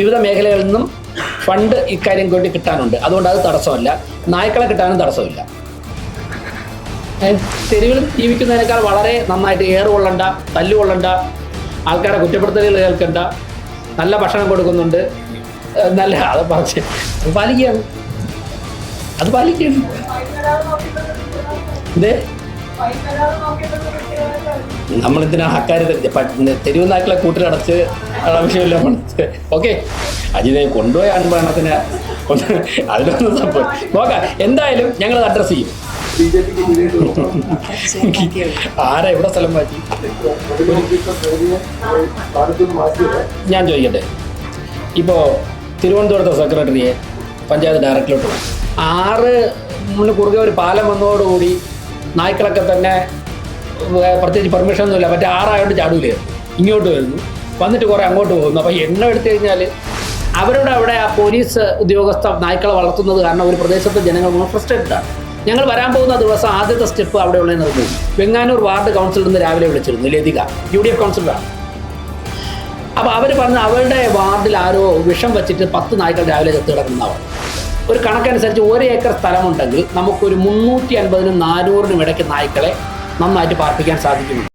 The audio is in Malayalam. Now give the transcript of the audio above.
വിവിധ മേഖലകളിൽ നിന്നും ഫണ്ട് ഇക്കാര്യം വേണ്ടി കിട്ടാനുണ്ട്. അതുകൊണ്ട് അത് തടസ്സമല്ല. നായ്ക്കളെ കിട്ടാനും തടസ്സമില്ല. തെരുവിൽ ജീവിക്കുന്നതിനേക്കാൾ വളരെ നന്നായിട്ട് ഏറ് കൊള്ളണ്ട, തല്ലുകൊള്ളണ്ട, ആൾക്കാരെ കുറ്റപ്പെടുത്തലുകൾ കേൾക്കണ്ട, നല്ല ഭക്ഷണം കൊടുക്കുന്നുണ്ട്, നല്ല അത് പറഞ്ഞ് പാലിക്കുകയാണ്. അത് പാലിക്കുകയാണ്. എന്തേ നമ്മളെന്തിനാ അക്കാര്യത്തിൽ തെരുവ് നായ്ക്കളെ കൂട്ടിലടച്ച് ആവശ്യമില്ല. ഓക്കെ, അജിതെ കൊണ്ടുപോയ അൻപെണ്ണത്തിന് അതിനൊന്നും സംഭവം നോക്കാം. എന്തായാലും ഞങ്ങളത് അഡ്രസ്സ് ചെയ്യും. ആരാ ഇവിടെ സ്ഥലം മാറ്റി? ഞാൻ ചോദിക്കട്ടെ, ഇപ്പോൾ തിരുവനന്തപുരത്തെ സെക്രട്ടറിയെ പഞ്ചായത്ത് ഡയറക്ടറിലോട്ട് പോകും. 6 കുറുകെ ഒരു പാലം വന്നതോടുകൂടി നായ്ക്കളൊക്കെ തന്നെ പ്രത്യേകിച്ച് പെർമിഷൻ ഒന്നുമില്ല, മറ്റേ 6 ആയതുകൊണ്ട് ചാടൂലേ, ഇങ്ങോട്ട് വരുന്നു, വന്നിട്ട് കുറേ അങ്ങോട്ട് പോകുന്നു. അപ്പോൾ എണ്ണം എടുത്തു കഴിഞ്ഞാൽ അവരുടെ അവിടെ ആ പോലീസ് ഉദ്യോഗസ്ഥ നായ്ക്കളെ വളർത്തുന്നത് കാരണം ഒരു പ്രദേശത്തെ ജനങ്ങൾ ഫ്രസ്ട്രേറ്റഡാണ്. ഞങ്ങൾ വരാൻ പോകുന്ന ദിവസം ആദ്യത്തെ സ്റ്റെപ്പ് അവിടെയുള്ള നിർത്തും. വെങ്ങാനൂർ വാർഡ് കൗൺസിലിൽ നിന്ന് രാവിലെ വിളിച്ചിരുന്നു ലതിക, UDF കൗൺസിലറാണ്. അപ്പോൾ അവർ പറഞ്ഞ് അവരുടെ വാർഡിൽ ആരോ വിഷം വെച്ചിട്ട് 10 നായ്ക്കൾ രാവിലെ ചത്ത് കിടക്കുന്നതാണ്. ഒരു കണക്കനുസരിച്ച് 1 ഏക്കർ സ്ഥലമുണ്ടെങ്കിൽ നമുക്കൊരു 350-നും 400-നും ഇടയ്ക്ക് നായ്ക്കളെ നന്നായിട്ട് പാർപ്പിക്കാൻ സാധിക്കുന്നുണ്ട്.